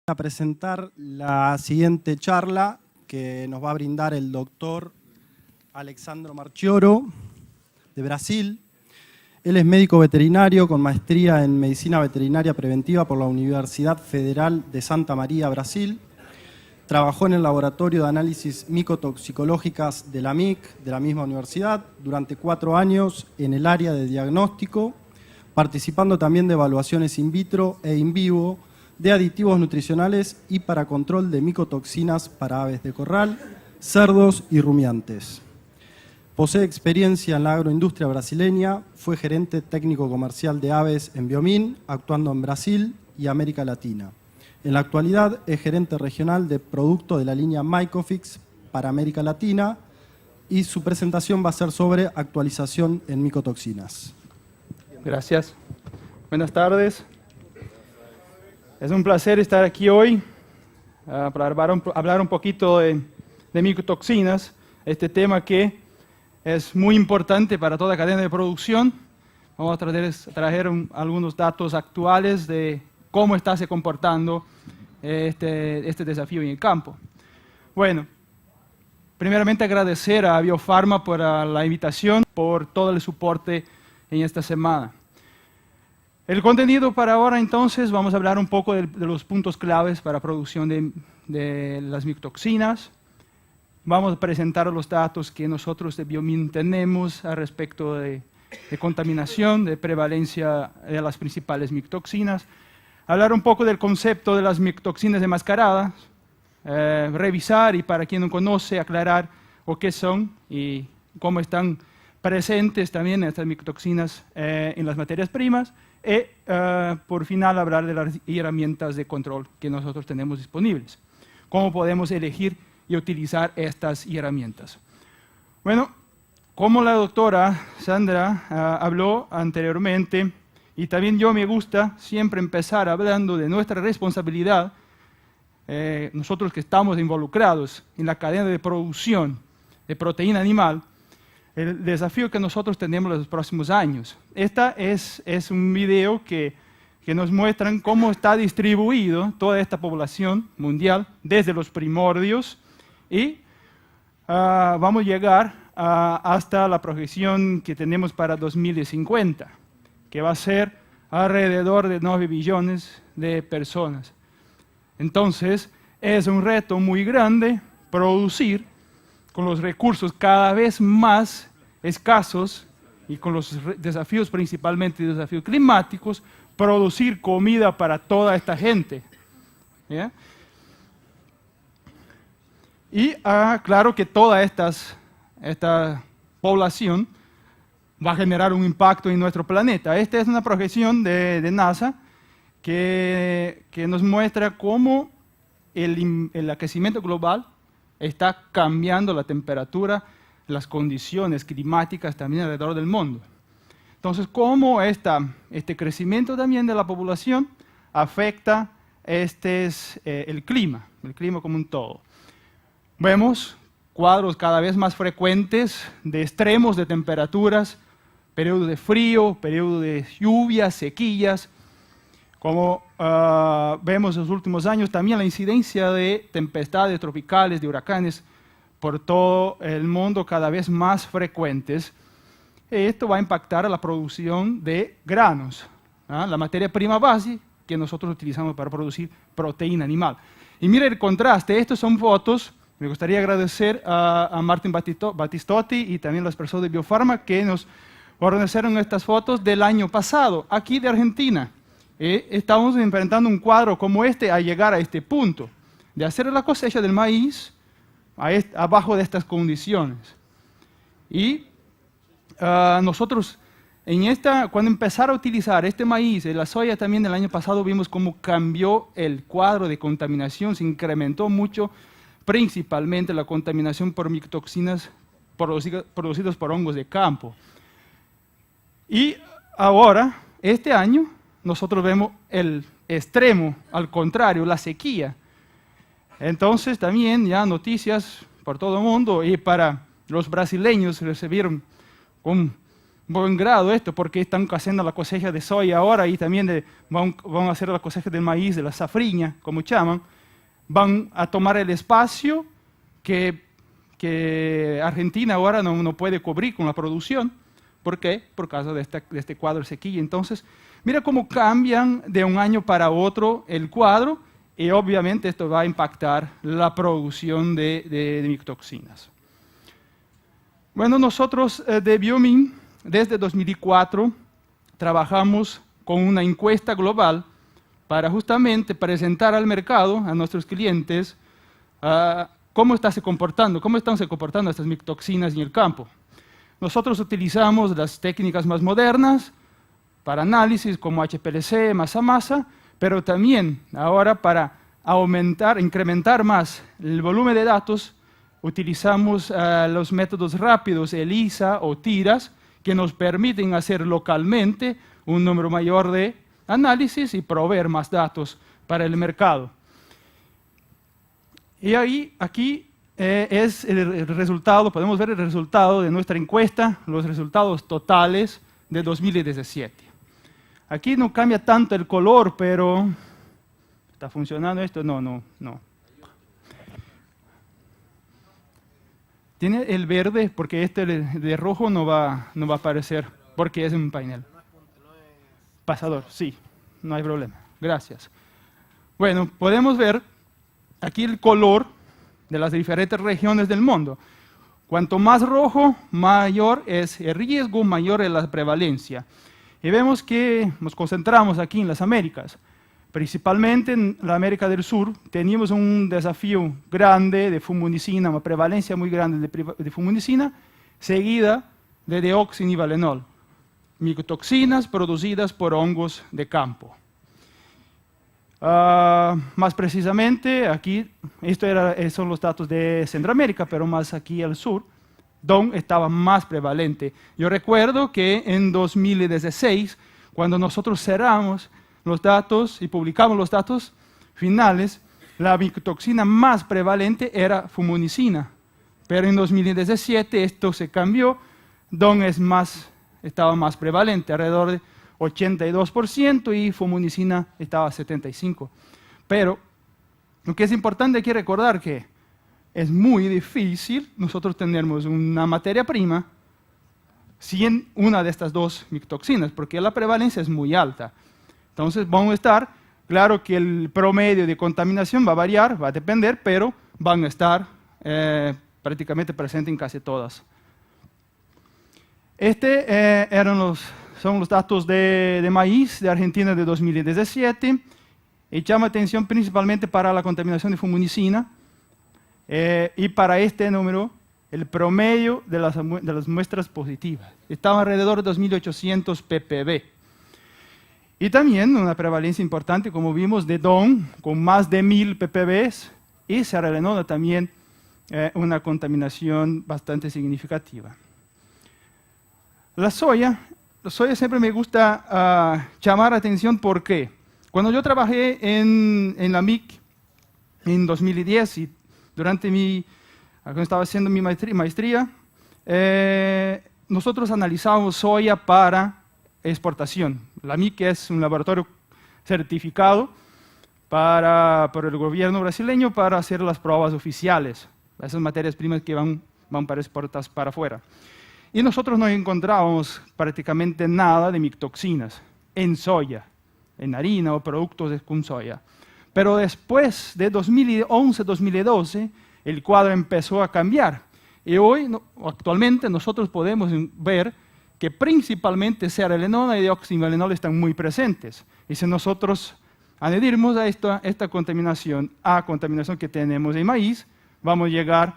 A presentar la siguiente charla que nos va a brindar el doctor Alexandro Marchioro, de Brasil. Él es médico veterinario con maestría en Medicina Veterinaria Preventiva por la Universidad Federal de Santa María, Brasil. Trabajó en el Laboratorio de Análisis Micotoxicológicas de la MIC, de la misma universidad, durante 4 años en el área de diagnóstico, participando también de evaluaciones in vitro e in vivo de aditivos nutricionales y para control de micotoxinas para aves de corral, cerdos y rumiantes. Posee experiencia en la agroindustria brasileña, fue gerente técnico comercial de aves en Biomin, actuando en Brasil y América Latina. En la actualidad es gerente regional de producto de la línea Mycofix para América Latina y su presentación va a ser sobre actualización en micotoxinas. Gracias. Buenas tardes. Es un placer estar aquí hoy para hablar un poquito de micotoxinas, este tema que es muy importante para toda cadena de producción. Vamos a traer algunos datos actuales de cómo está se comportando este desafío en el campo. Bueno, primeramente agradecer a Biofarma por la invitación, por todo el soporte en esta semana. El contenido para ahora, entonces, vamos a hablar un poco de los puntos claves para producción de las micotoxinas. Vamos a presentar los datos que nosotros de Biomin tenemos al respecto de contaminación, de prevalencia de las principales micotoxinas. Hablar un poco del concepto de las micotoxinas enmascaradas, revisar y para quien no conoce, aclarar qué son y cómo están presentes también estas micotoxinas en las materias primas. Y por final hablar de las herramientas de control que nosotros tenemos disponibles. Cómo podemos elegir y utilizar estas herramientas. Bueno, como la doctora Sandra habló anteriormente, y también yo me gusta siempre empezar hablando de nuestra responsabilidad, nosotros que estamos involucrados en la cadena de producción de proteína animal, el desafío que nosotros tenemos en los próximos años. Esta es un video que nos muestra cómo está distribuido toda esta población mundial desde los primordios y vamos a llegar hasta la proyección que tenemos para 2050, que va a ser alrededor de 9 billones de personas. Entonces, es un reto muy grande producir con los recursos cada vez más escasos y con los desafíos principalmente desafíos climáticos, producir comida para toda esta gente. ¿Ya? Y claro que toda esta población va a generar un impacto en nuestro planeta. Esta es una proyección de NASA que nos muestra cómo el aquecimiento global está cambiando la temperatura, las condiciones climáticas también alrededor del mundo. Entonces, cómo este crecimiento también de la población afecta el clima como un todo. Vemos cuadros cada vez más frecuentes de extremos de temperaturas, periodos de frío, periodos de lluvias, sequías. Como vemos en los últimos años, también la incidencia de tempestades tropicales, de huracanes, por todo el mundo cada vez más frecuentes. Esto va a impactar a la producción de granos, la materia prima base que nosotros utilizamos para producir proteína animal. Y mire el contraste, estas son fotos, me gustaría agradecer a Martin Battistotti y también a las personas de Biofarma que nos fornecieron estas fotos del año pasado, aquí de Argentina. Estamos enfrentando un cuadro como este a llegar a este punto, de hacer la cosecha del maíz abajo de estas condiciones. Y nosotros, cuando empezaron a utilizar este maíz, la soya también el año pasado, vimos cómo cambió el cuadro de contaminación, se incrementó mucho, principalmente la contaminación por micotoxinas producidas por hongos de campo. Y ahora, este año, nosotros vemos el extremo, al contrario, la sequía. Entonces también ya noticias por todo el mundo y para los brasileños recibieron con buen grado esto, porque están haciendo la cosecha de soya ahora y también van a hacer la cosecha del maíz, de la safriña, como llaman. Van a tomar el espacio que Argentina ahora no puede cubrir con la producción. ¿Por qué? Por causa de este cuadro de sequía. Entonces, mira cómo cambian de un año para otro el cuadro y obviamente esto va a impactar la producción de micotoxinas. Bueno, nosotros de Biomin, desde 2004, trabajamos con una encuesta global para justamente presentar al mercado, a nuestros clientes, cómo están se comportando estas micotoxinas en el campo. Nosotros utilizamos las técnicas más modernas para análisis como HPLC, masa-masa, pero también ahora para incrementar más el volumen de datos, utilizamos los métodos rápidos ELISA o TIRAS, que nos permiten hacer localmente un número mayor de análisis y proveer más datos para el mercado. Y aquí es el resultado, podemos ver el resultado de nuestra encuesta, los resultados totales de 2017. Aquí no cambia tanto el color, pero ¿está funcionando esto? No. Tiene el verde, porque este de rojo no va a aparecer, porque es un panel. Pasador, sí, no hay problema. Gracias. Bueno, podemos ver aquí el color de las diferentes regiones del mundo. Cuanto más rojo, mayor es el riesgo, mayor es la prevalencia. Y vemos que nos concentramos aquí en las Américas. Principalmente en la América del Sur teníamos un desafío grande de fumonicidina, una prevalencia muy grande de fumonicidina, seguida de deoxin y valenol, micotoxinas producidas por hongos de campo. Más precisamente, aquí, son los datos de Centroamérica, pero más aquí al sur, DON estaba más prevalente. Yo recuerdo que en 2016, cuando nosotros cerramos los datos y publicamos los datos finales, la micotoxina más prevalente era fumonicina, pero en 2017 esto se cambió, DON estaba más prevalente, alrededor de 82% y fumonicina estaba 75%. Pero lo que es importante aquí recordar que es muy difícil nosotros tenemos una materia prima sin una de estas dos micotoxinas, porque la prevalencia es muy alta. Entonces vamos a estar, claro que el promedio de contaminación va a variar, va a depender, pero van a estar prácticamente presentes en casi todas. Son los datos de maíz de Argentina de 2017 y llama atención principalmente para la contaminación de fumonicina y para este número el promedio de las muestras positivas. Estaba alrededor de 2.800 ppb. Y también una prevalencia importante, como vimos, de DON con más de 1.000 ppb y serralenona también una contaminación bastante significativa. La soya siempre me gusta llamar la atención porque cuando yo trabajé en la MIC en 2010 y cuando estaba haciendo mi maestría, nosotros analizábamos soya para exportación. La MIC es un laboratorio certificado por el gobierno brasileño para hacer las pruebas oficiales, esas materias primas que van para exportas para afuera. Y nosotros no encontrábamos prácticamente nada de micotoxinas en soya, en harina o productos con soya. Pero después de 2011-2012, el cuadro empezó a cambiar. Y actualmente, nosotros podemos ver que principalmente serralenona y deoxyvalenol están muy presentes. Y si nosotros añadimos a esta contaminación que tenemos en maíz, vamos a llegar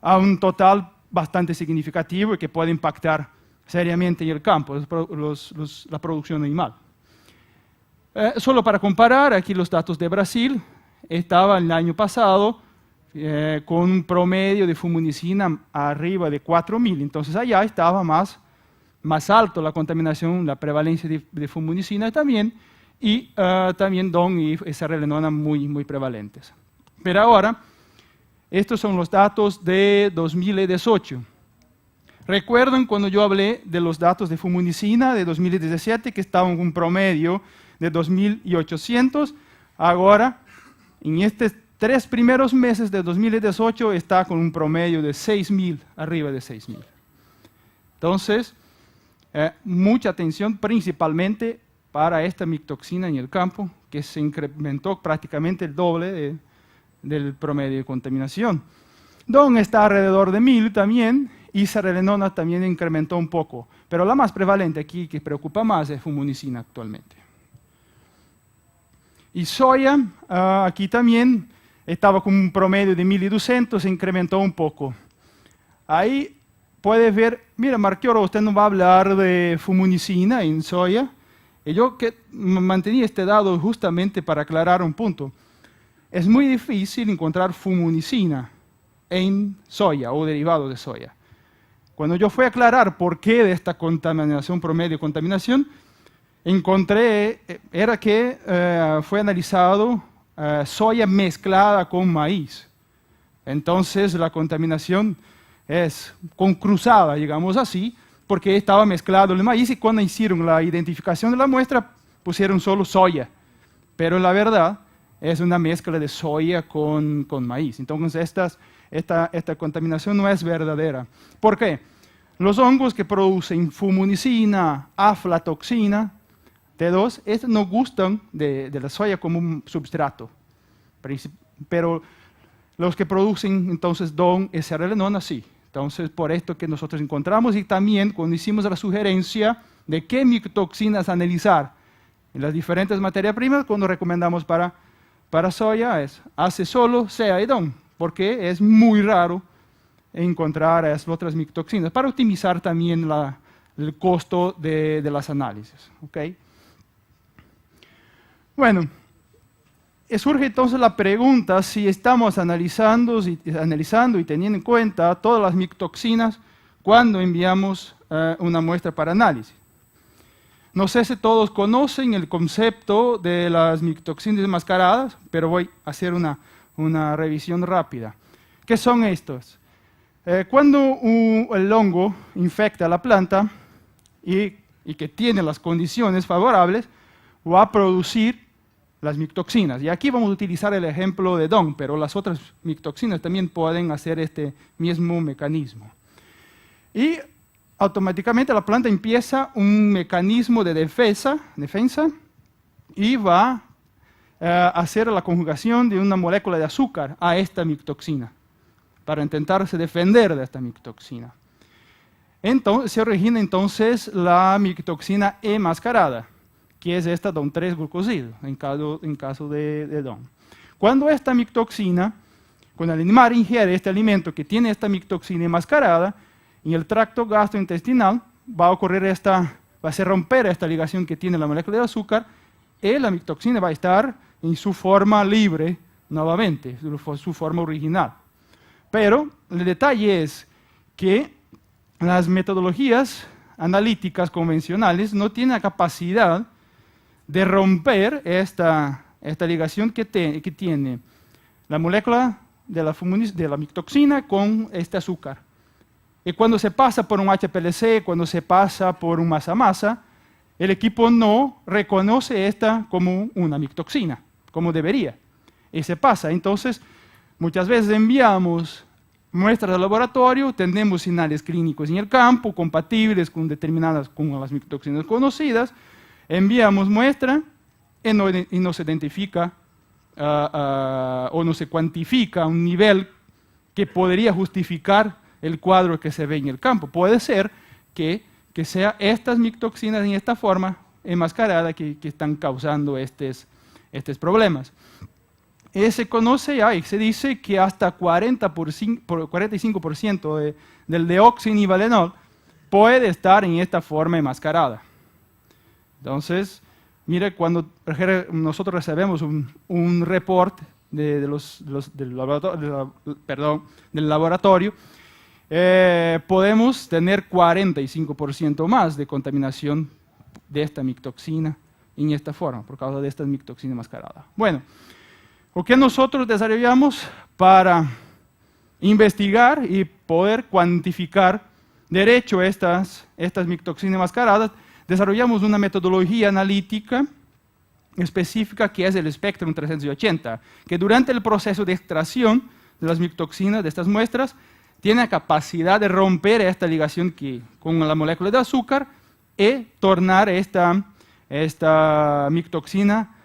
a un total bastante significativo y que puede impactar seriamente en el campo, la producción animal. Solo para comparar, aquí los datos de Brasil, estaba el año pasado con un promedio de fumonicina arriba de 4.000, entonces allá estaba más alto la contaminación, la prevalencia de fumonicina también, y también DON y serralenona muy prevalentes. Pero ahora, estos son los datos de 2018. ¿Recuerdan cuando yo hablé de los datos de fumicina de 2017 que estaban en un promedio de 2.800? Ahora, en estos 3 primeros meses de 2018 está con un promedio de 6.000, arriba de 6.000. Entonces, mucha atención principalmente para esta micotoxina en el campo, que se incrementó prácticamente el doble del promedio de contaminación. DON está alrededor de 1.000 también, y cerelenona también incrementó un poco, pero la más prevalente aquí, que preocupa más, es fumicina actualmente. Y soya, aquí también estaba con un promedio de 1.200, se incrementó un poco. Ahí puede ver, mira, Marchioro, usted nos va a hablar de fumicina en soya. Y yo que mantenía este dado justamente para aclarar un punto. Es muy difícil encontrar fumicina en soya o derivados de soya. Cuando yo fui a aclarar por qué de esta contaminación, promedio de contaminación, encontré, era que fue analizado soya mezclada con maíz. Entonces la contaminación es con cruzada, digamos así, porque estaba mezclado el maíz y cuando hicieron la identificación de la muestra pusieron solo soya. Pero la verdad es una mezcla de soya con maíz. Entonces esta contaminación no es verdadera. ¿Por qué? Los hongos que producen fumicina, aflatoxina, T2, estos no gustan de la soya como un substrato. Pero los que producen entonces DON y cerelenona sí. Entonces, por esto que nosotros encontramos y también cuando hicimos la sugerencia de qué micotoxinas analizar en las diferentes materias primas, cuando recomendamos para soya es hace solo SEA y DON, porque es muy raro encontrar esas otras micotoxinas, para optimizar también el costo de las análisis. ¿Okay? Bueno, surge entonces la pregunta si estamos analizando y teniendo en cuenta todas las micotoxinas cuando enviamos una muestra para análisis. No sé si todos conocen el concepto de las micotoxinas enmascaradas, pero voy a hacer una revisión rápida. ¿Qué son estos? Cuando el hongo infecta la planta y que tiene las condiciones favorables, va a producir las micotoxinas. Y aquí vamos a utilizar el ejemplo de DON, pero las otras micotoxinas también pueden hacer este mismo mecanismo. Y automáticamente la planta empieza un mecanismo de defensa y va a hacer la conjugación de una molécula de azúcar a esta micotoxina para intentarse defender de esta micotoxina. Entonces, se origina entonces la micotoxina enmascarada, que es esta DON 3-glucosido, en caso de DON. Cuando esta micotoxina, cuando el animal ingiere este alimento que tiene esta micotoxina enmascarada, en el tracto gastrointestinal va a hacer romper esta ligación que tiene la molécula de azúcar y la micotoxina va a estar en su forma libre nuevamente, su forma original. Pero el detalle es que las metodologías analíticas convencionales no tienen la capacidad de romper esta ligación que tiene la molécula de la micotoxina con este azúcar. Y cuando se pasa por un HPLC, cuando se pasa por un masa-masa, el equipo no reconoce esta como una micotoxina, como debería. Y se pasa. Entonces, muchas veces enviamos muestras al laboratorio, tenemos señales clínicos en el campo, compatibles con las micotoxinas conocidas, enviamos muestra y no se identifica o no se cuantifica un nivel que podría justificar el cuadro que se ve en el campo. Puede ser que sea estas micotoxinas en esta forma enmascarada que están causando estos problemas. Se conoce ya y se dice que hasta 45% del deoxinivalenol puede estar en esta forma enmascarada. Entonces, mire, cuando nosotros recibimos un reporte del laboratorio, podemos tener 45% más de contaminación de esta micotoxina en esta forma, por causa de esta micotoxina enmascarada. Bueno, ¿o qué nosotros desarrollamos para investigar y poder cuantificar derecho a estas micotoxinas enmascaradas, desarrollamos una metodología analítica específica que es el Spectrum 380, que durante el proceso de extracción de las micotoxinas de estas muestras tiene la capacidad de romper esta ligación con la molécula de azúcar y tornar esta micotoxina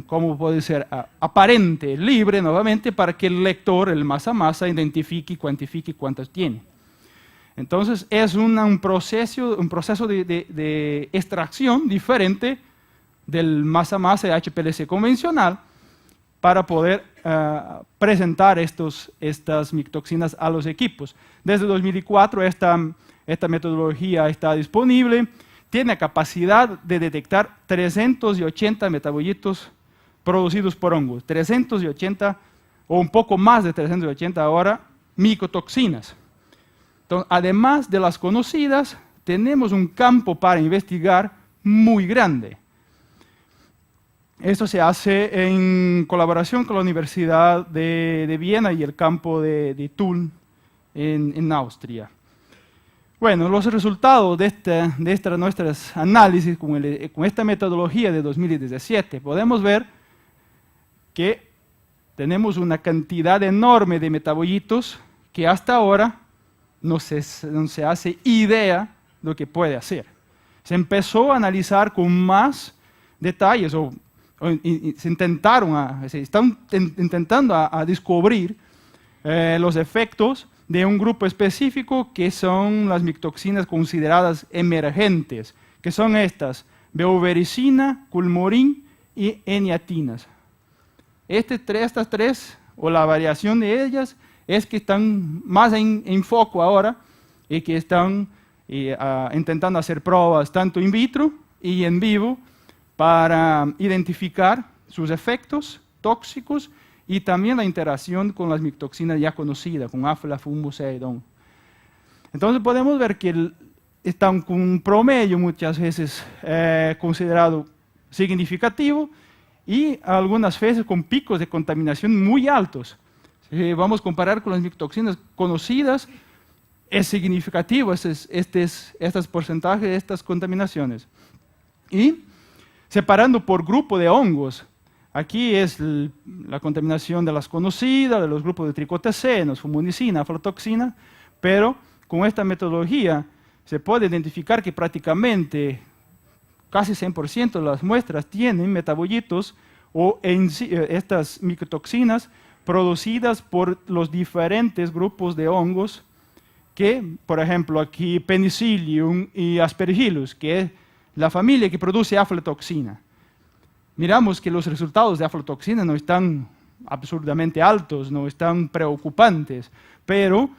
como puede ser aparente, libre nuevamente, para que el lector, el masa, identifique y cuantifique cuántas tiene. Entonces es un proceso de extracción diferente del masa de HPLC convencional para poder presentar estas micotoxinas a los equipos. Desde 2004 esta metodología está disponible. Tiene capacidad de detectar 380 metabolitos producidos por hongos, 380 o un poco más de 380 ahora micotoxinas. Entonces, además de las conocidas, tenemos un campo para investigar muy grande. Esto se hace en colaboración con la Universidad de Viena y el campo de Tulln en Austria. Bueno, los resultados de nuestros análisis con esta metodología de 2017, podemos ver que tenemos una cantidad enorme de metabolitos que hasta ahora no se hace idea de lo que puede hacer. Se empezó a analizar con más detalles, están intentando a descubrir los efectos de un grupo específico que son las micotoxinas consideradas emergentes, que son estas: beauvericina, culmorin y eniatinas. Estas tres, o la variación de ellas, es que están más en foco ahora y que están intentando hacer pruebas tanto in vitro y en vivo para identificar sus efectos tóxicos y también la interacción con las micotoxinas ya conocidas, con afla, fumus, edon. Entonces podemos ver que están con un promedio muchas veces considerado significativo y algunas veces con picos de contaminación muy altos. Si vamos a comparar con las micotoxinas conocidas, es significativo estos porcentajes de estas contaminaciones. Y separando por grupo de hongos, aquí es la contaminación de las conocidas, de los grupos de tricotesenos, fumonicidina, aflatoxina, pero con esta metodología se puede identificar que prácticamente casi 100% de las muestras tienen metabolitos o estas micotoxinas producidas por los diferentes grupos de hongos que, por ejemplo, aquí Penicillium y Aspergillus, que es la familia que produce aflatoxina. Miramos que los resultados de aflatoxina no están absurdamente altos, no están preocupantes, pero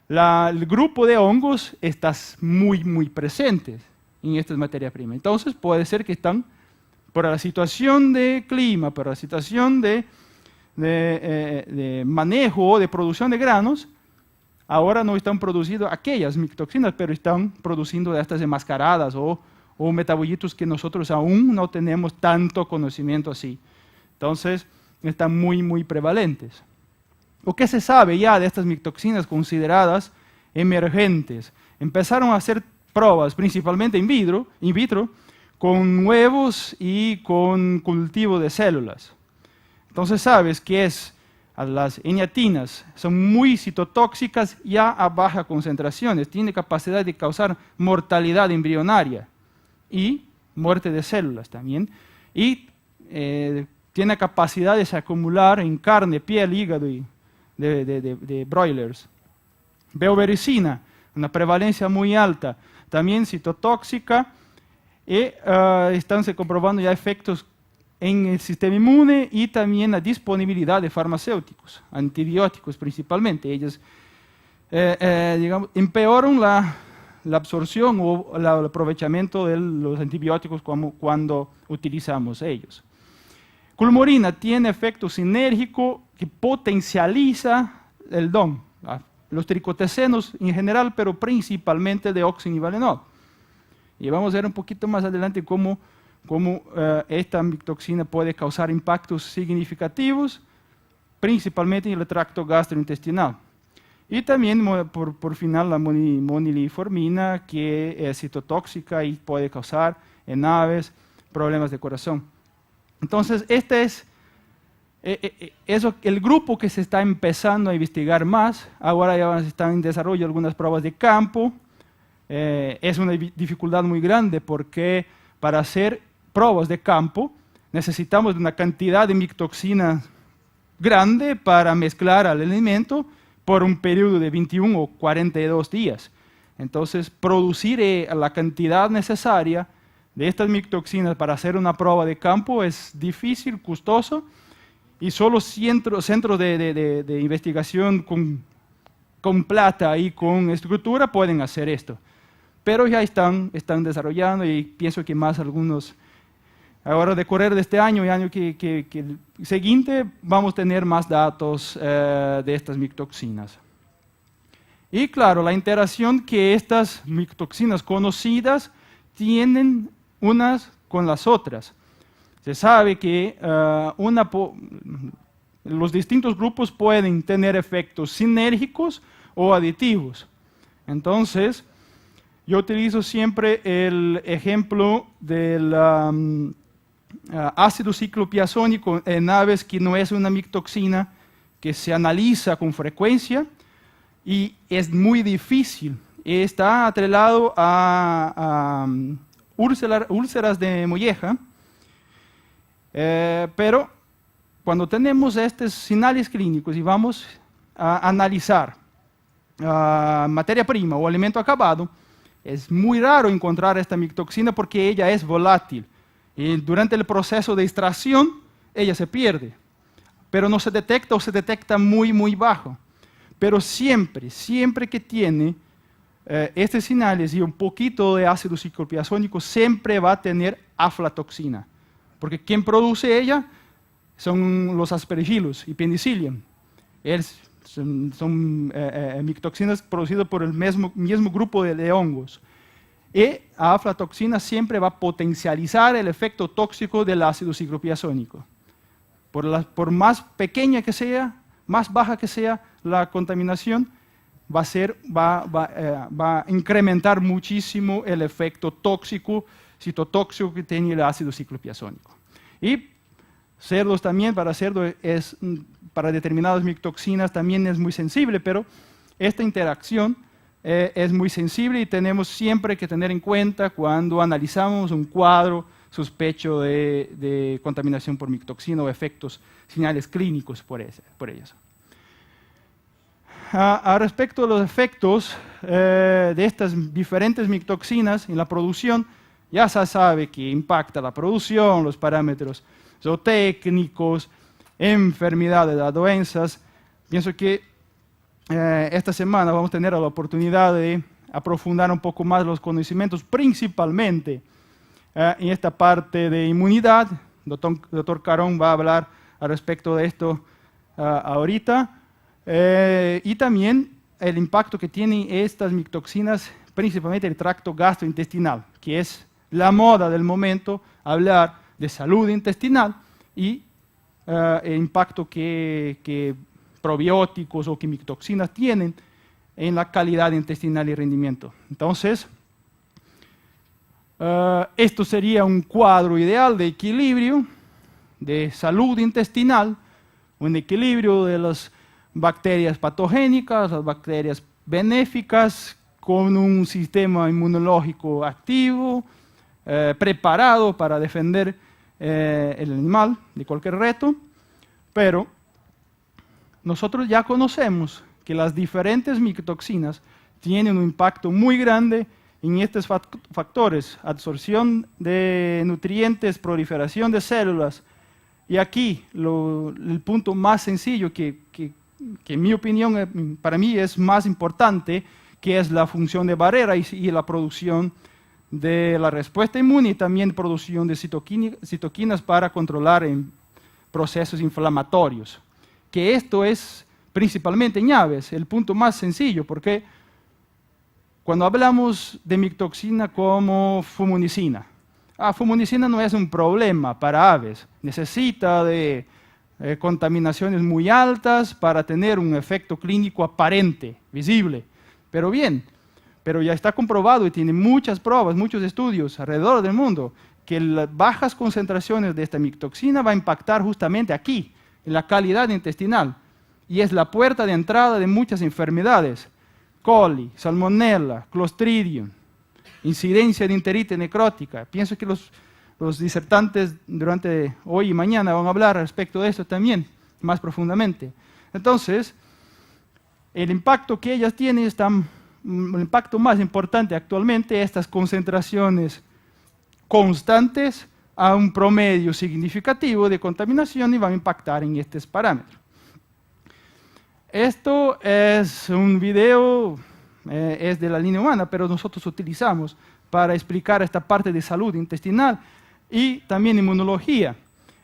el grupo de hongos está muy presente en estas materias primas. Entonces puede ser que están, por la situación de clima, por la situación de manejo o de producción de granos, ahora no están produciendo aquellas micotoxinas, pero están produciendo de estas enmascaradas o metabolitos que nosotros aún no tenemos tanto conocimiento así. Entonces, están muy prevalentes. ¿O qué se sabe ya de estas micotoxinas consideradas emergentes? Empezaron a hacer pruebas, principalmente in vitro, con huevos y con cultivo de células. Entonces, sabes que las eniatinas son muy citotóxicas ya a bajas concentraciones, tienen capacidad de causar mortalidad embrionaria y muerte de células también, y tiene capacidad de se acumular en carne, piel, hígado de broilers. Beauvericina, una prevalencia muy alta, también citotóxica, y están se comprobando ya efectos en el sistema inmune y también la disponibilidad de farmacéuticos, antibióticos principalmente. Ellos empeoran la absorción o el aprovechamiento de los antibióticos cuando utilizamos ellos. Culmorina tiene efecto sinérgico que potencializa el DON, los tricotesenos en general, pero principalmente de oxinivalenol. Y vamos a ver un poquito más adelante cómo esta micotoxina puede causar impactos significativos, principalmente en el tracto gastrointestinal. Y también, por final, la moniliformina, que es citotóxica y puede causar en aves problemas de corazón. Entonces, este es el grupo que se está empezando a investigar más. Ahora ya están en desarrollo algunas pruebas de campo. Es una dificultad muy grande porque para hacer pruebas de campo necesitamos de una cantidad de micotoxina grande para mezclar al alimento por un periodo de 21 o 42 días. Entonces, producir la cantidad necesaria de estas micotoxinas para hacer una prueba de campo es difícil, costoso, y solo centros de investigación con plata y con estructura pueden hacer esto. Pero ya están desarrollando y pienso que más algunos. Ahora, de correr de este año y año que el siguiente, vamos a tener más datos de estas micotoxinas. Y claro, la interacción que estas micotoxinas conocidas tienen unas con las otras. Se sabe que los distintos grupos pueden tener efectos sinérgicos o aditivos. Entonces, yo utilizo siempre el ejemplo del ácido ciclopiazónico en aves que no es una micotoxina que se analiza con frecuencia y es muy difícil. Está atrelado a úlceras de molleja, pero cuando tenemos estos señales clínicos y vamos a analizar materia prima o alimento acabado, es muy raro encontrar esta micotoxina porque ella es volátil. Y durante el proceso de extracción, ella se pierde. Pero no se detecta o se detecta muy, muy bajo. Pero siempre que tiene estos señales y un poquito de ácido ciclopiazónico, siempre va a tener aflatoxina. Porque quien produce ella son los aspergillus y penicillium. Son micotoxinas producidas por el mismo grupo de hongos. Y la aflatoxina siempre va a potencializar el efecto tóxico del ácido ciclopiazónico. Por más pequeña que sea, más baja que sea la contaminación, va a incrementar muchísimo el efecto tóxico, citotóxico que tiene el ácido ciclopiazónico. Y cerdos también, para determinadas micotoxinas también es muy sensible, pero esta interacción es muy sensible y tenemos siempre que tener en cuenta cuando analizamos un cuadro sospecho de contaminación por micotoxina o efectos, señales clínicos por ellas. Respecto a los efectos de estas diferentes micotoxinas en la producción, ya se sabe que impacta la producción, los parámetros zootécnicos, enfermedades, doenças. Pienso que esta semana vamos a tener la oportunidad de aprofundar un poco más los conocimientos, principalmente en esta parte de inmunidad. Doctor Carón va a hablar al respecto de esto ahorita. Y también el impacto que tienen estas micotoxinas, principalmente el tracto gastrointestinal, que es la moda del momento, hablar de salud intestinal y el impacto que probióticos o que micotoxinas tienen en la calidad intestinal y rendimiento. Entonces, esto sería un cuadro ideal de equilibrio, de salud intestinal, un equilibrio de las bacterias patogénicas, las bacterias benéficas, con un sistema inmunológico activo, preparado para defender el animal de cualquier reto, pero nosotros ya conocemos que las diferentes micotoxinas tienen un impacto muy grande en estos factores: absorción de nutrientes, proliferación de células. Y aquí el punto más sencillo que en mi opinión, para mí es más importante, que es la función de barrera y la producción de la respuesta inmune y también producción de citoquinas para controlar en procesos inflamatorios. Que esto es principalmente en aves el punto más sencillo, porque cuando hablamos de micotoxina como fumunicina, fumunicina no es un problema para aves, necesita de contaminaciones muy altas para tener un efecto clínico aparente, visible. Pero bien, pero ya está comprobado y tiene muchas pruebas, muchos estudios alrededor del mundo, que las bajas concentraciones de esta micotoxina va a impactar justamente aquí, en la calidad intestinal. Y es la puerta de entrada de muchas enfermedades. Coli, Salmonella, Clostridium, incidencia de enteritis necrótica. Pienso que los disertantes durante hoy y mañana van a hablar respecto de esto también, más profundamente. Entonces, el impacto que ellas tienen, el impacto más importante actualmente, estas concentraciones constantes a un promedio significativo de contaminación y van a impactar en estos parámetros. Esto es un video, es de la línea humana, pero nosotros utilizamos para explicar esta parte de salud intestinal y también inmunología.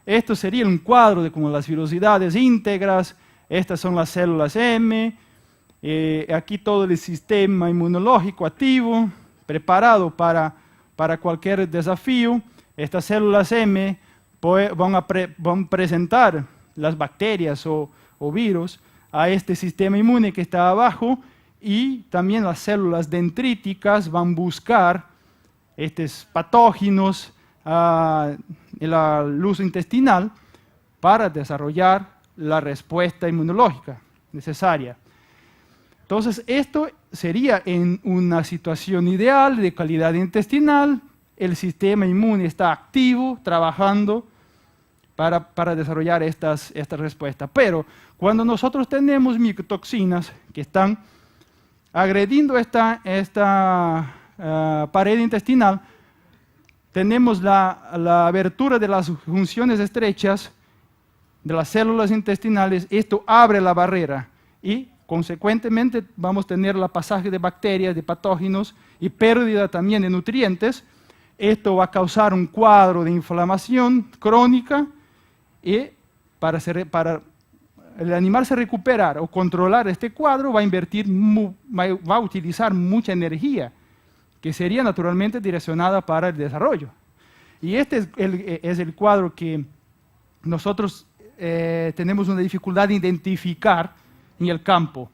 Esto sería un cuadro de como las virosidades íntegras, estas son las células M, aquí todo el sistema inmunológico activo, preparado para cualquier desafío. Estas células M van a presentar las bacterias o virus a este sistema inmune que está abajo, y también las células dendríticas van a buscar estos patógenos en la luz intestinal para desarrollar la respuesta inmunológica necesaria. Entonces, esto sería en una situación ideal de calidad intestinal, el sistema inmune está activo, trabajando para desarrollar estas respuestas. Pero cuando nosotros tenemos micotoxinas que están agrediendo esta pared intestinal, tenemos la abertura de las junciones estrechas de las células intestinales. Esto abre la barrera y consecuentemente vamos a tener el pasaje de bacterias, de patógenos y pérdida también de nutrientes. Esto va a causar un cuadro de inflamación crónica, y para el animal se recuperar o controlar este cuadro va a utilizar mucha energía que sería naturalmente direccionada para el desarrollo. Y este es el cuadro que nosotros tenemos una dificultad de identificar en el campo.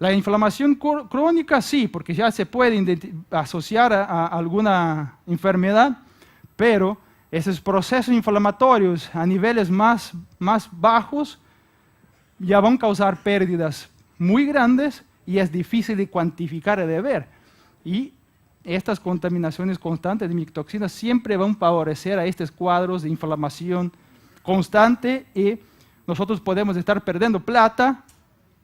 La inflamación crónica sí, porque ya se puede asociar a alguna enfermedad, pero esos procesos inflamatorios a niveles más bajos ya van a causar pérdidas muy grandes y es difícil de cuantificar y de ver. Y estas contaminaciones constantes de micotoxinas siempre van a favorecer a estos cuadros de inflamación constante, y nosotros podemos estar perdiendo plata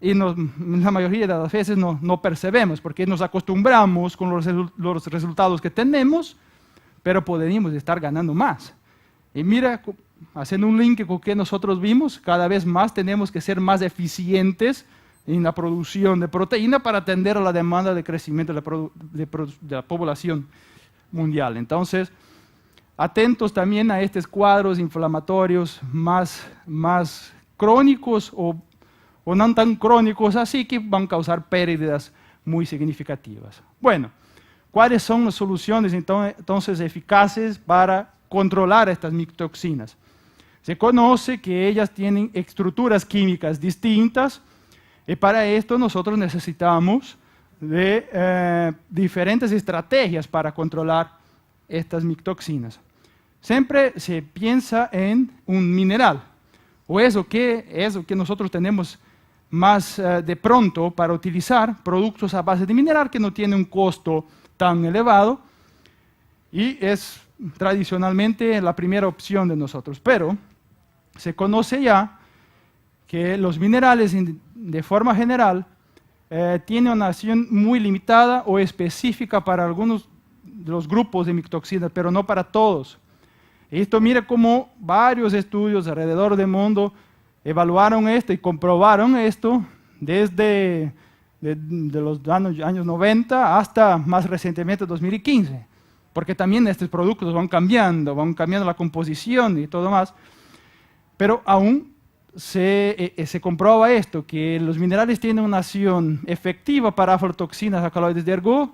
y la mayoría de las veces no percebemos porque nos acostumbramos con los resultados que tenemos, pero podemos estar ganando más. Y mira, haciendo un link con que nosotros vimos, cada vez más tenemos que ser más eficientes en la producción de proteína para atender a la demanda de crecimiento de la población mundial. Entonces, atentos también a estos cuadros inflamatorios más crónicos o no tan crónicos, así que van a causar pérdidas muy significativas. Bueno, ¿cuáles son las soluciones entonces eficaces para controlar estas micotoxinas? Se conoce que ellas tienen estructuras químicas distintas, y para esto nosotros necesitamos de diferentes estrategias para controlar estas micotoxinas. Siempre se piensa en un mineral, o eso que nosotros tenemos más de pronto para utilizar, productos a base de mineral que no tienen un costo tan elevado, y es tradicionalmente la primera opción de nosotros. Pero se conoce ya que los minerales de forma general tienen una acción muy limitada o específica para algunos de los grupos de micotoxinas, pero no para todos. Esto, mira cómo varios estudios alrededor del mundo evaluaron esto y comprobaron esto desde de los años 90 hasta más recientemente 2015, porque también estos productos van cambiando la composición y todo más, pero aún se comprueba esto, que los minerales tienen una acción efectiva para aflatoxinas, alcaloides de ergot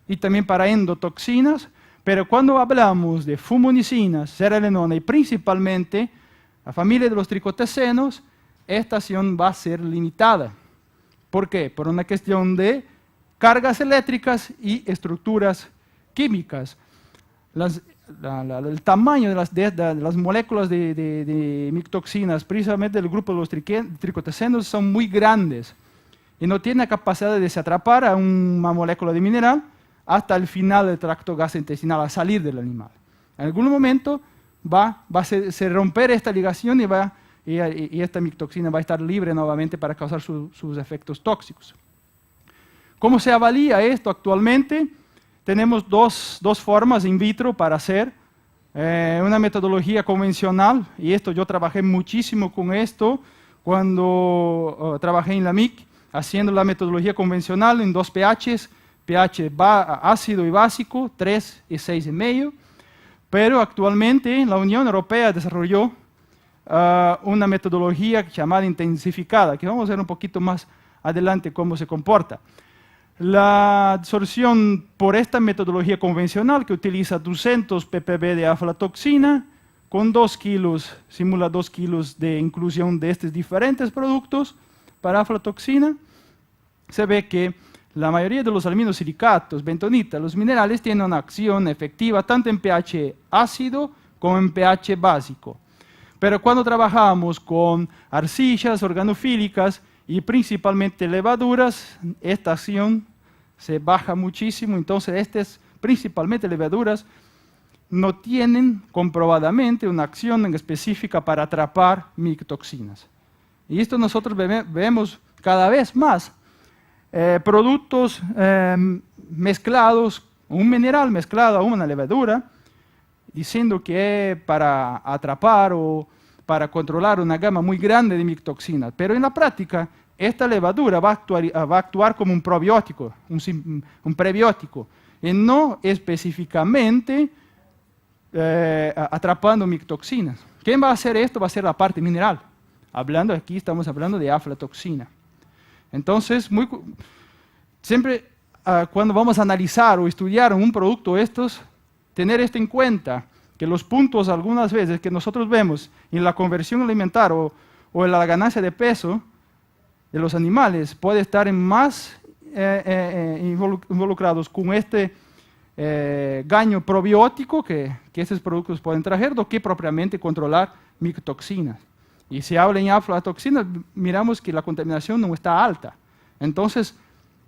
y también para endotoxinas, pero cuando hablamos de fumonicinas, cerelenona y principalmente la familia de los tricotesenos, esta acción va a ser limitada. ¿Por qué? Por una cuestión de cargas eléctricas y estructuras químicas. El tamaño de las moléculas de micotoxinas, precisamente del grupo de los tricotesenos, son muy grandes y no tienen la capacidad de se atrapar a una molécula de mineral hasta el final del tracto gastrointestinal, a salir del animal. En algún momento va a se romper esta ligación y esta micotoxina va a estar libre nuevamente para causar sus efectos tóxicos. ¿Cómo se avalía esto actualmente? Tenemos dos formas in vitro para hacer. Una metodología convencional, y esto yo trabajé muchísimo con esto cuando trabajé en la MIC, haciendo la metodología convencional en 2 pHs, pH ácido y básico, 3 y 6,5. Pero actualmente la Unión Europea desarrolló una metodología llamada intensificada, que vamos a ver un poquito más adelante cómo se comporta. La absorción por esta metodología convencional, que utiliza 200 ppb de aflatoxina, con 2 kilos, simula 2 kilos de inclusión de estos diferentes productos para aflatoxina, se ve que la mayoría de los aminosilicatos, bentonita, los minerales, tienen una acción efectiva tanto en pH ácido como en pH básico. Pero cuando trabajamos con arcillas organofílicas y principalmente levaduras, esta acción se baja muchísimo. Entonces, estas, principalmente levaduras, no tienen comprobadamente una acción específica para atrapar micotoxinas. Y esto nosotros vemos cada vez más. Productos mezclados, un mineral mezclado a una levadura, diciendo que para atrapar o para controlar una gama muy grande de micotoxinas. Pero en la práctica, esta levadura va a actuar como un probiótico, un prebiótico, y no específicamente atrapando micotoxinas. ¿Quién va a hacer esto? Va a ser la parte mineral. Aquí estamos hablando de aflatoxina. Entonces, siempre cuando vamos a analizar o estudiar un producto estos, tener esto en cuenta, que los puntos algunas veces que nosotros vemos en la conversión alimentaria o en la ganancia de peso de los animales puede estar más involucrados con este daño probiótico que estos productos pueden traer, do que propiamente controlar micotoxinas. Y si habla en aflatoxinas, miramos que la contaminación no está alta. Entonces,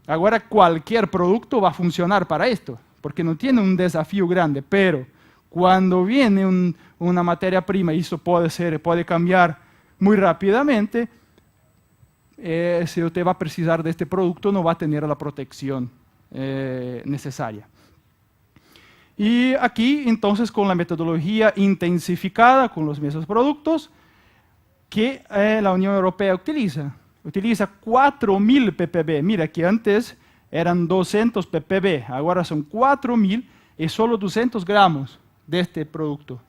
ahora cualquier producto va a funcionar para esto, porque no tiene un desafío grande, pero cuando viene una materia prima y eso puede cambiar muy rápidamente, si usted va a precisar de este producto, no va a tener la protección necesaria. Y aquí, entonces, con la metodología intensificada, con los mismos productos, que la Unión Europea utiliza 4.000 ppb. Mira que antes eran 200 ppb, ahora son 4.000 y solo 200 gramos de este producto.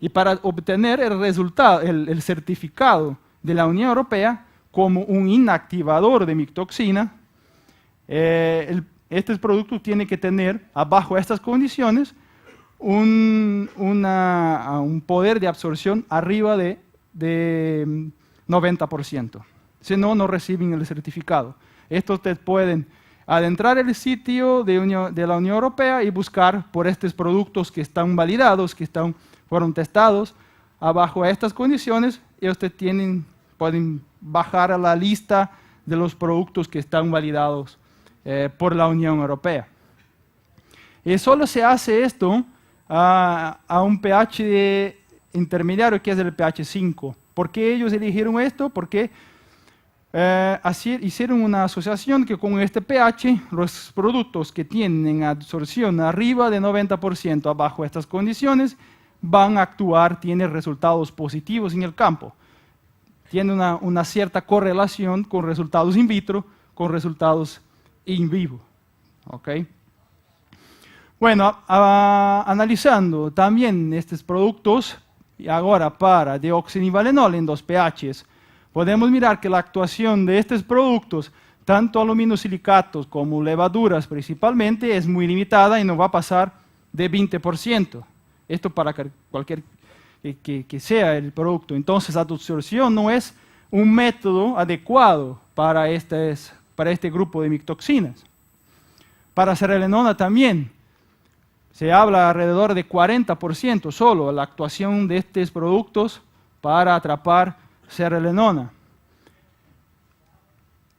Y para obtener el resultado, el certificado de la Unión Europea como un inactivador de micotoxina, este producto tiene que tener, bajo estas condiciones, un poder de absorción arriba de 90%. Si no, no reciben el certificado. Esto ustedes pueden adentrar el sitio de la Unión Europea y buscar por estos productos que están validados, fueron testados bajo estas condiciones, y ustedes pueden bajar a la lista de los productos que están validados por la Unión Europea. Y solo se hace esto a un pH intermediario, que es el pH 5. ¿Por qué ellos eligieron esto? Porque hicieron una asociación que con este pH, los productos que tienen absorción arriba de 90% bajo estas condiciones, van a actuar, tienen resultados positivos en el campo. Tiene una cierta correlación con resultados in vitro, con resultados in vivo. ¿Okay? Bueno, analizando también estos productos, y ahora para deoxinivalenol en 2 pHs, podemos mirar que la actuación de estos productos, tanto aluminosilicatos como levaduras principalmente, es muy limitada y no va a pasar de 20%. Esto para cualquier que sea el producto. Entonces, la adsorción no es un método adecuado para este grupo de micotoxinas. Para cerelenona también se habla alrededor de 40% solo la actuación de estos productos para atrapar cerelenona.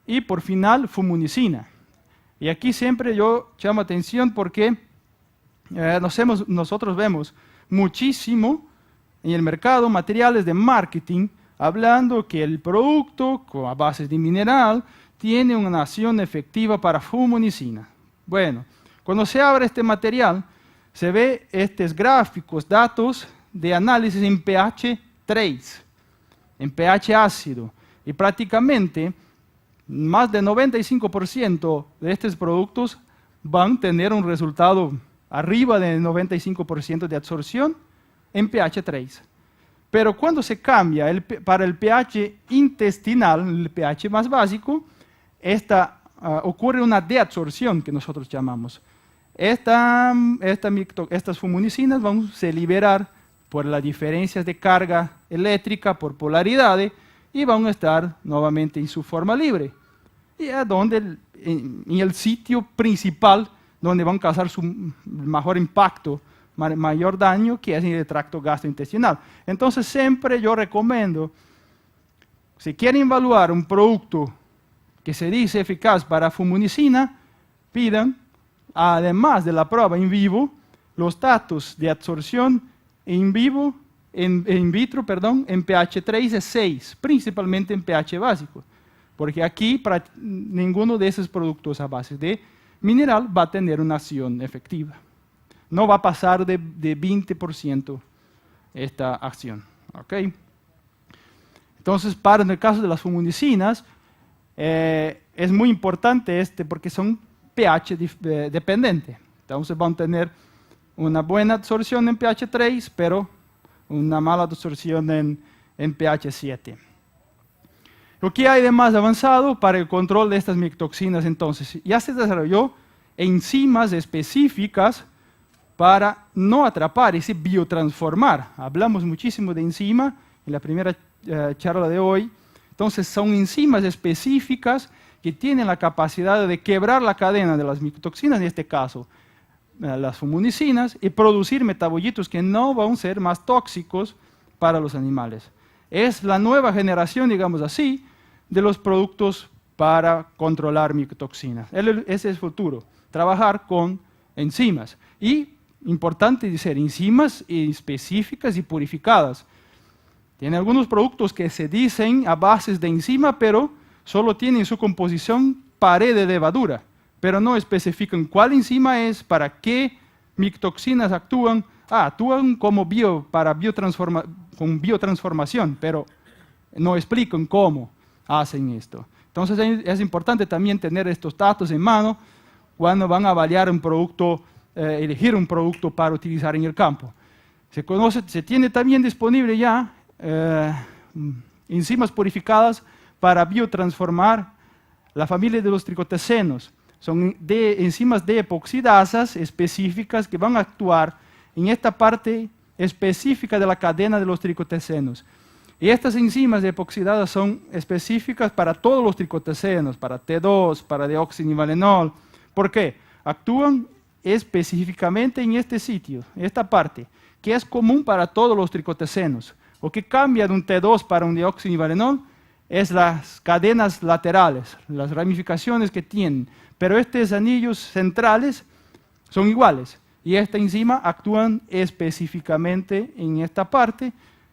Y por final, fumunicina. Y aquí siempre yo llamo atención porque nosotros vemos muchísimo en el mercado materiales de marketing hablando que el producto a base de mineral tiene una acción efectiva para fumunicina. Bueno, cuando se abre este material, se ve estos gráficos, datos de análisis en pH 3, en pH ácido, y prácticamente más del 95% de estos productos van a tener un resultado arriba del 95% de absorción en pH 3. Pero cuando se cambia para el pH intestinal, el pH más básico, ocurre una deabsorción que nosotros llamamos. Estas fumunicinas van a se liberar por las diferencias de carga eléctrica, por polaridades, y van a estar nuevamente en su forma libre. Y es en el sitio principal donde van a causar su mejor impacto, mayor daño, que es en el tracto gastrointestinal. Entonces siempre yo recomiendo, si quieren evaluar un producto que se dice eficaz para fumunicina, pidan, además de la prueba in vivo, los datos de absorción in vitro, en pH 3 y 6, principalmente en pH básico, porque aquí ninguno de esos productos a base de mineral va a tener una acción efectiva. No va a pasar de 20% esta acción. ¿Okay? Entonces, en el caso de las fumunicinas, es muy importante porque son pH dependiente. Entonces van a tener una buena absorción en pH 3, pero una mala absorción en pH 7. Lo que hay de más avanzado para el control de estas micotoxinas, entonces, ya se desarrolló enzimas específicas para no atrapar y biotransformar. Hablamos muchísimo de enzima en la primera charla de hoy. Entonces, son enzimas específicas que tienen la capacidad de quebrar la cadena de las micotoxinas, en este caso las fumunicinas, y producir metabolitos que no van a ser más tóxicos para los animales. Es la nueva generación, digamos así, de los productos para controlar micotoxinas. Ese es el futuro, trabajar con enzimas. Y, importante decir, enzimas específicas y purificadas. Tiene algunos productos que se dicen a bases de enzima, pero solo tienen en su composición pared de levadura, pero no especifican cuál enzima es, para qué micotoxinas actúan. Actúan como con biotransformación, pero no explican cómo hacen esto. Entonces es importante también tener estos datos en mano cuando van a evaluar un producto, elegir un producto para utilizar en el campo. Se tiene también disponible ya enzimas purificadas para biotransformar la familia de los tricotesenos. Son enzimas de epoxidasas específicas que van a actuar en esta parte específica de la cadena de los tricotesenos. Y estas enzimas epoxidadas son específicas para todos los tricotesenos, para T2, para deoxinivalenol. ¿Por qué? Actúan específicamente en este sitio, en esta parte, que es común para todos los tricotesenos. Lo que cambia de un T2 para un deoxinivalenol es las cadenas laterales, las ramificaciones que tienen. Pero estos anillos centrales son iguales. Y esta enzima actúan específicamente en esta parte,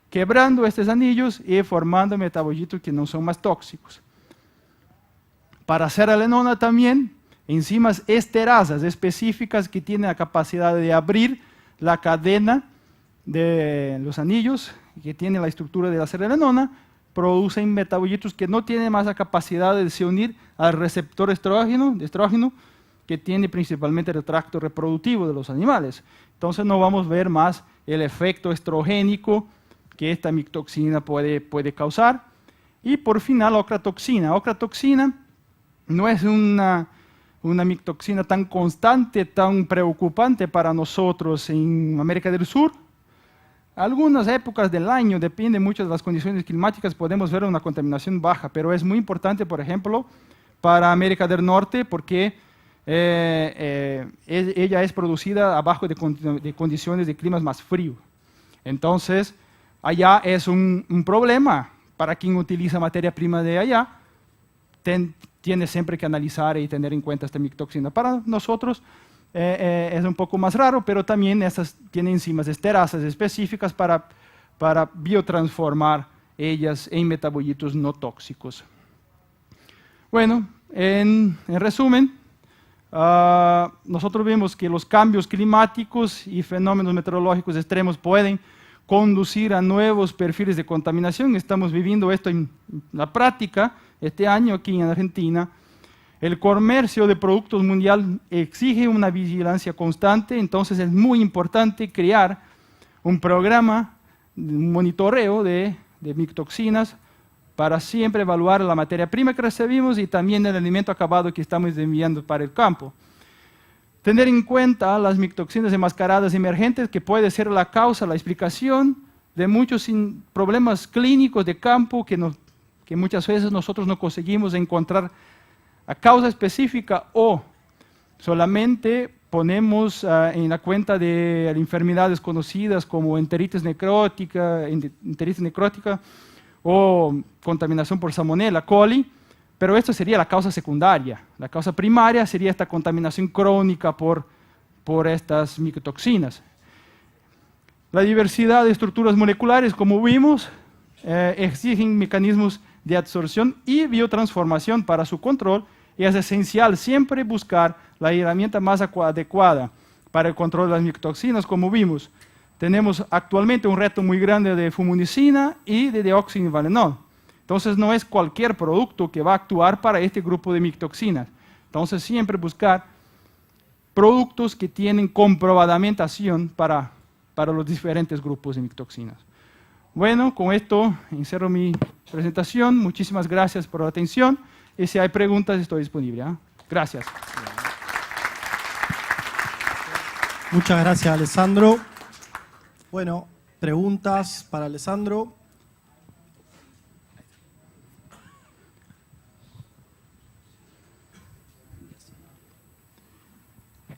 quebrando estos anillos y formando metabolitos que no son más tóxicos. Para cerelenona también, enzimas esterasas específicas que tienen la capacidad de abrir la cadena de los anillos, que tienen la estructura de la cerelenona, producen metabolitos que no tienen más la capacidad de se unir al receptor estrógeno, que tiene principalmente el tracto reproductivo de los animales. Entonces no vamos a ver más el efecto estrogénico que esta micotoxina puede causar. Y por final, ocratoxina. Ocratoxina no es una micotoxina tan constante, tan preocupante para nosotros en América del Sur. algunas épocas del año, depende mucho de las condiciones climáticas, podemos ver una contaminación baja, pero es muy importante, por ejemplo, para América del Norte, porque ella es producida abajo de condiciones de climas más fríos. Entonces, allá es un problema para quien utiliza materia prima de allá. Tiene siempre que analizar y tener en cuenta esta micotoxina. Para nosotros es un poco más raro, pero también estas tienen enzimas esterasas específicas para biotransformar ellas en metabolitos no tóxicos. Bueno, en resumen, nosotros vemos que los cambios climáticos y fenómenos meteorológicos extremos pueden conducir a nuevos perfiles de contaminación. Estamos viviendo esto en la práctica este año aquí en Argentina. El comercio de productos mundial exige una vigilancia constante, entonces es muy importante crear un programa, un monitoreo de micotoxinas para siempre evaluar la materia prima que recibimos y también el alimento acabado que estamos enviando para el campo. Tener en cuenta las micotoxinas enmascaradas emergentes, que puede ser la causa, la explicación de muchos problemas clínicos de campo que muchas veces nosotros no conseguimos encontrar a causa específica, o solamente ponemos en la cuenta de enfermedades conocidas como enteritis necrótica o contaminación por Salmonella coli, pero esto sería la causa secundaria. La causa primaria sería esta contaminación crónica por estas micotoxinas. La diversidad de estructuras moleculares, como vimos, exigen mecanismos de absorción y biotransformación para su control, y es esencial siempre buscar la herramienta más adecuada para el control de las micotoxinas, como vimos. Tenemos actualmente un reto muy grande de fumicina y de deoxinivalenol. Entonces no es cualquier producto que va a actuar para este grupo de micotoxinas. Entonces siempre buscar productos que tienen comprobadamente acción para los diferentes grupos de micotoxinas. Bueno, con esto encierro mi presentación. Muchísimas gracias por la atención. Y si hay preguntas, estoy disponible. Gracias. Muchas gracias, Alessandro. Bueno, preguntas para Alessandro.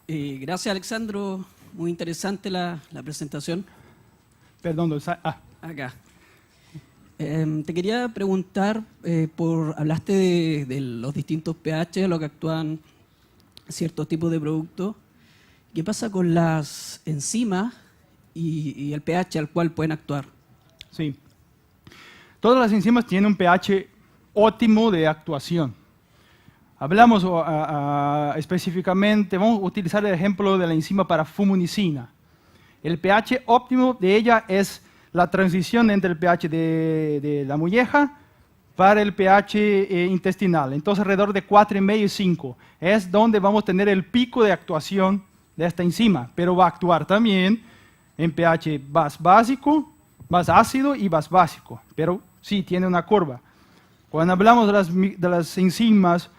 Gracias, Alexandro. Muy interesante la presentación. Perdón, Acá. Te quería preguntar, hablaste de los distintos pH a los que actúan ciertos tipos de productos. ¿Qué pasa con las enzimas y el pH al cual pueden actuar? Sí. Todas las enzimas tienen un pH óptimo de actuación. Hablamos específicamente, vamos a utilizar el ejemplo de la enzima para fumicina. El pH óptimo de ella es la transición entre el pH de la molleja para el pH intestinal. Entonces alrededor de 4,5 y 5 es donde vamos a tener el pico de actuación de esta enzima, pero va a actuar también en pH básico, más ácido y más básico, pero sí tiene una curva. Cuando hablamos de las enzimas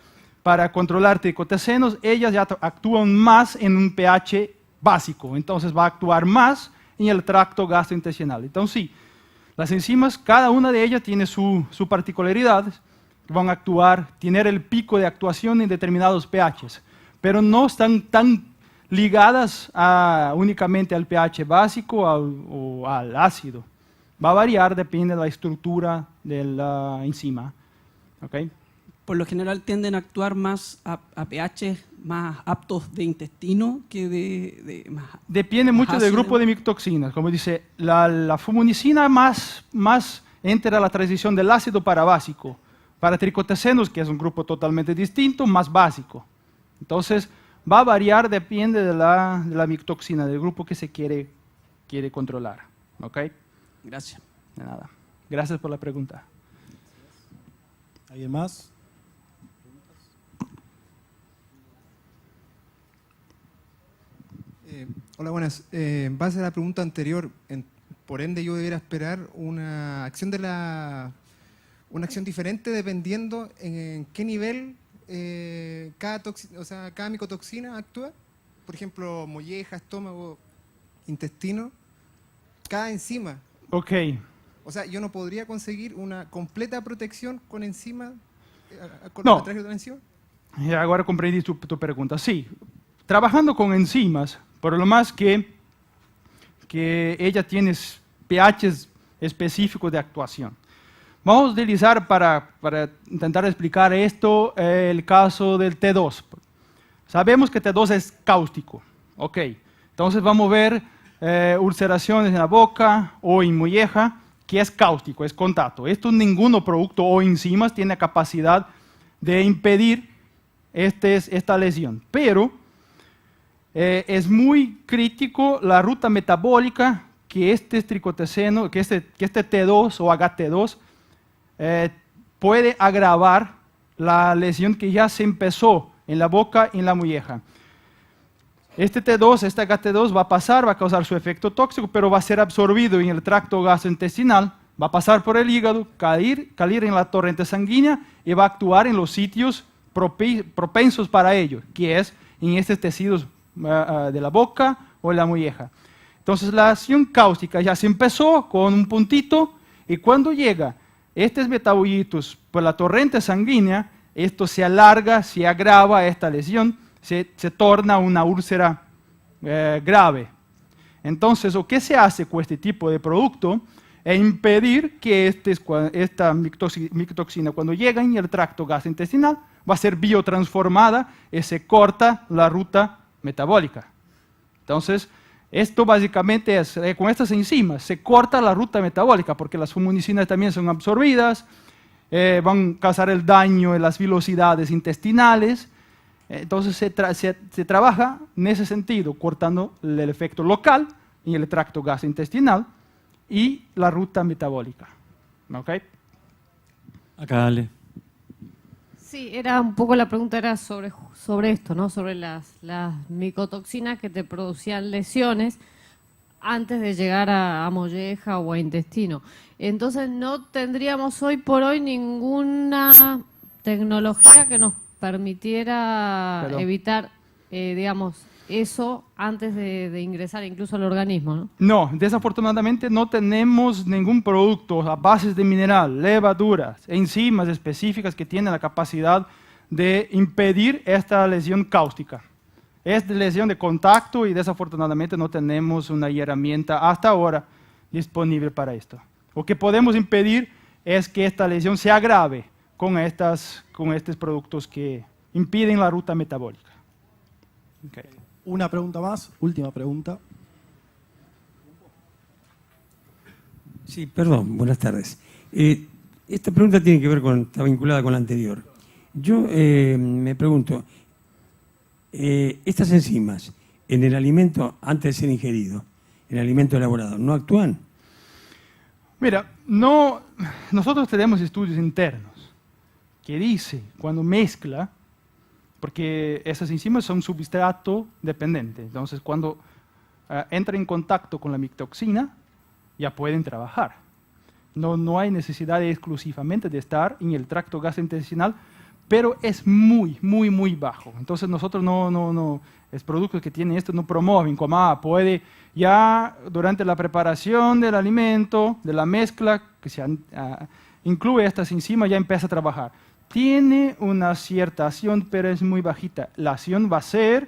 para controlar tricotacenos, ellas ya actúan más en un pH básico, entonces va a actuar más en el tracto gastrointestinal. Entonces sí, las enzimas, cada una de ellas tiene su particularidad, van a actuar, tener el pico de actuación en determinados pHs, pero no están tan ligadas únicamente al pH básico o al ácido. Va a variar, depende de la estructura de la enzima. ¿Okay? Por lo general tienden a actuar más a pH más aptos de intestino que más. Depende mucho del grupo de micotoxinas. Como dice, la fumicina más entra a la transición del ácido para básico. Para tricotacenos, que es un grupo totalmente distinto, más básico. Entonces, va a variar, depende de la micotoxina, del grupo que se quiere controlar. ¿Ok? Gracias. De nada. Gracias por la pregunta. ¿Alguien más? Hola, buenas. En base a la pregunta anterior, por ende yo debería esperar una acción diferente dependiendo en qué nivel cada micotoxina actúa. Por ejemplo, molleja, estómago, intestino. cada enzima. Ok. O sea, yo no podría conseguir una completa protección con enzima, No. a través de otra enzima. Agora compreendi tu pergunta. Sim, trabajando com enzimas, por lo más que ella tiene pHs específicos de actuación. Vamos a utilizar para intentar explicar esto el caso del T2. Sabemos que T2 es cáustico. Ok, entonces vamos a ver ulceraciones en la boca o en molleja, que es cáustico, es contacto. Esto ningún producto o enzimas tiene capacidad de impedir esta lesión. Pero es muy crítico la ruta metabólica que este tricoteseno, que este T2 o HT2 puede agravar la lesión que ya se empezó en la boca y en la molleja. Este T2, este HT2 va a pasar, va a causar su efecto tóxico, pero va a ser absorbido en el tracto gastrointestinal, va a pasar por el hígado, caer en la torrente sanguínea y va a actuar en los sitios propensos para ello, que es en estos tejidos de la boca o la molleja. Entonces la acción cáustica ya se empezó con un puntito y cuando llega estos metabolitos por la torrente sanguínea, esto se alarga, se agrava esta lesión, se torna una úlcera grave. Entonces, lo que se hace con este tipo de producto es impedir que esta micotoxina, cuando llega en el tracto gastrointestinal, va a ser biotransformada y se corta la ruta metabólica. Entonces, esto básicamente es, con estas enzimas, se corta la ruta metabólica, porque las fumunicinas también son absorbidas, van a causar el daño en las velocidades intestinales. Entonces se trabaja en ese sentido, cortando el efecto local en el tracto gastrointestinal y la ruta metabólica. ¿Ok? Acá, Ale. Sí, era un poco la pregunta era sobre esto, ¿no? Sobre las micotoxinas que te producían lesiones antes de llegar a molleja o a intestino. Entonces no tendríamos hoy por hoy ninguna tecnología que nos permitiera evitar, digamos, eso antes de ingresar incluso al organismo, ¿no? No, desafortunadamente no tenemos ningún producto a base de mineral, levaduras, enzimas específicas que tienen la capacidad de impedir esta lesión cáustica. Es de lesión de contacto y desafortunadamente no tenemos una herramienta hasta ahora disponible para esto. Lo que podemos impedir es que esta lesión se agrave con estos productos que impiden la ruta metabólica. Okay. Una pregunta más, última pregunta. Sí, perdón, buenas tardes. Esta pregunta tiene que ver está vinculada con la anterior. Yo me pregunto, estas enzimas en el alimento antes de ser ingerido, en el alimento elaborado, ¿no actúan? Mira, nosotros tenemos estudios internos que dice cuando mezcla, porque esas enzimas son substrato dependiente, entonces cuando entra en contacto con la micotoxina ya pueden trabajar. No hay necesidad exclusivamente de estar en el tracto gastrointestinal, pero es muy, muy, muy bajo. Entonces nosotros los productos que tienen esto no promueven como puede ya durante la preparación del alimento, de la mezcla, que se incluye estas enzimas, ya empieza a trabajar. Tiene una cierta acción, pero es muy bajita. La acción va a ser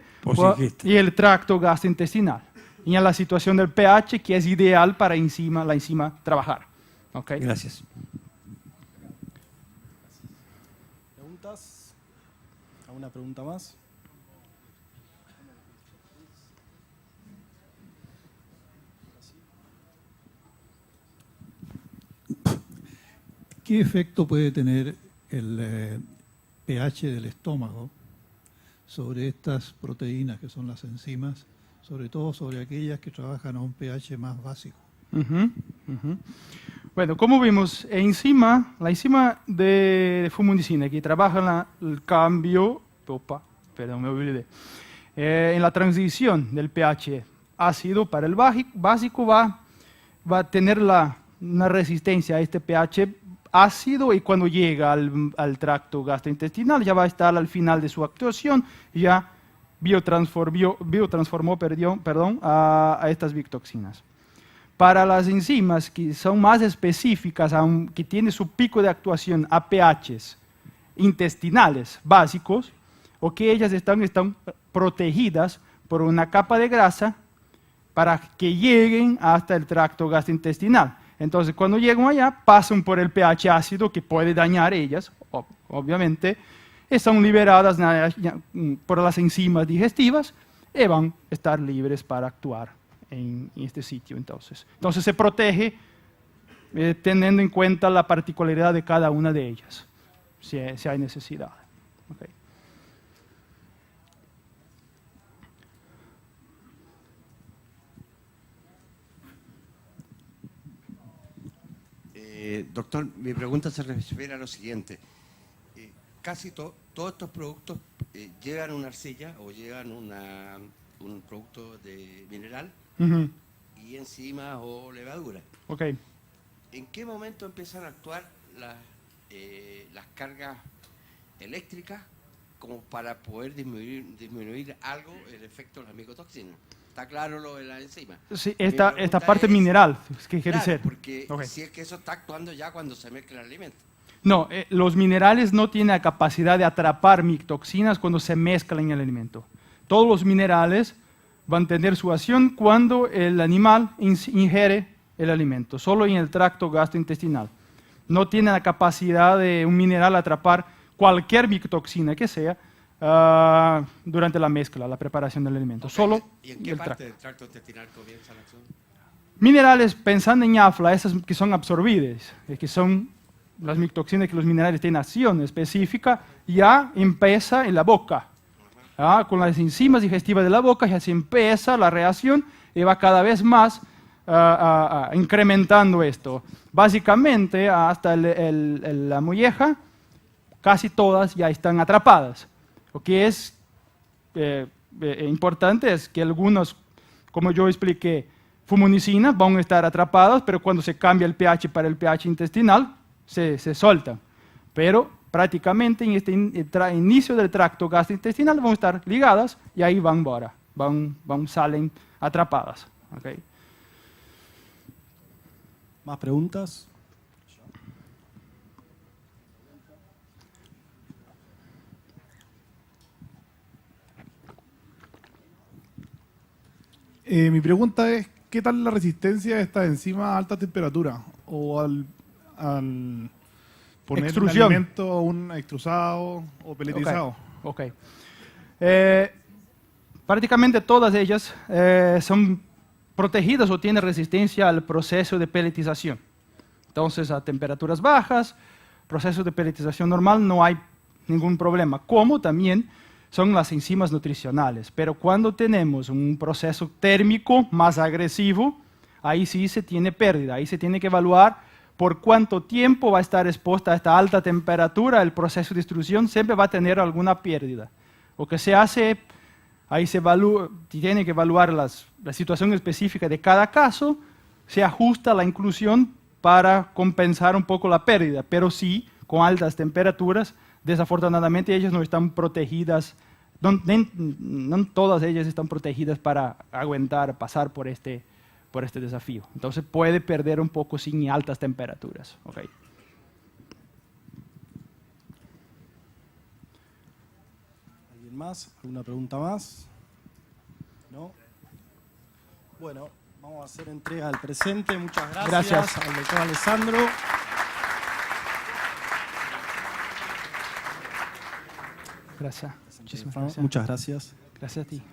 y el tracto gastrointestinal. Y en la situación del pH, que es ideal para la enzima trabajar. ¿Okay? Gracias. ¿Preguntas? ¿Alguna pregunta más? ¿Qué efecto puede tener el pH del estómago sobre estas proteínas que son las enzimas, sobre todo sobre aquellas que trabajan a un pH más básico? Bueno, como vimos, la enzima de fumonicina que trabaja en el cambio, me olvidé, en la transición del pH ácido para el básico va a tener una resistencia a este pH ácido y cuando llega al tracto gastrointestinal ya va a estar al final de su actuación, ya biotransformó a estas micotoxinas. para las enzimas que son más específicas, que tienen su pico de actuación a pHs intestinales básicos, o que ellas están protegidas por una capa de grasa para que lleguen hasta el tracto gastrointestinal. Entonces, cuando llegan allá, pasan por el pH ácido que puede dañar ellas, obviamente, y son liberadas por las enzimas digestivas y van a estar libres para actuar en este sitio. Entonces se protege teniendo en cuenta la particularidad de cada una de ellas, si hay necesidad. Okay. Doctor, mi pregunta se refiere a lo siguiente. Casi todos estos productos llegan a una arcilla o llegan a un producto de mineral y enzimas o levadura. Okay. ¿En qué momento empiezan a actuar las cargas eléctricas como para poder disminuir algo el efecto de las micotoxinas? ¿Está claro lo de la enzima? Sí, esta parte mineral, ¿qué quiere decir? Porque Okay. si es que eso está actuando ya cuando se mezcla el alimento. No, los minerales no tienen la capacidad de atrapar micotoxinas cuando se mezclan en el alimento. Todos los minerales van a tener su acción cuando el animal ingiere el alimento, solo en el tracto gastrointestinal. No tiene la capacidad de un mineral atrapar cualquier micotoxina que sea durante la mezcla, la preparación del alimento. Okay. Solo ¿Y en qué parte del tracto intestinal comienza la acción? Minerales, pensando en afla, esas que son absorbidas, que son las micotoxinas que los minerales tienen acción específica, ya empieza en la boca. Con las enzimas digestivas de la boca ya se empieza la reacción y va cada vez más incrementando esto. Básicamente, hasta la molleja, casi todas ya están atrapadas. Lo que es importante es que algunos, como yo expliqué, fumonicinas van a estar atrapadas, pero cuando se cambia el pH para el pH intestinal, se soltan. Pero prácticamente en este inicio del tracto gastrointestinal van a estar ligadas y ahí van ahora, salen atrapadas. Okay. ¿Más preguntas? Mi pregunta es, ¿qué tal la resistencia de estas enzimas a alta temperatura? O al poner Extrusión. el alimento un extrusado o peletizado. Okay. Prácticamente todas ellas son protegidas o tienen resistencia al proceso de peletización. Entonces, a temperaturas bajas, proceso de peletización normal, no hay ningún problema. Como también son las enzimas nutricionales. Pero cuando tenemos un proceso térmico más agresivo, ahí sí se tiene pérdida. Ahí se tiene que evaluar por cuánto tiempo va a estar expuesta a esta alta temperatura. El proceso de extrusión siempre va a tener alguna pérdida. Lo que se hace, ahí se tiene que evaluar la situación específica de cada caso, se ajusta la inclusión para compensar un poco la pérdida. Pero sí, con altas temperaturas, desafortunadamente ellas no están protegidas, no todas ellas están protegidas para aguantar, pasar por este desafío. Entonces puede perder un poco sin altas temperaturas. Okay. ¿Alguien más? ¿Alguna pregunta más? ¿No? Bueno, vamos a hacer entrega del presente. Muchas gracias al doctor Alessandro. Gracias. Muchísimas gracias. Muchas gracias. Gracias a ti.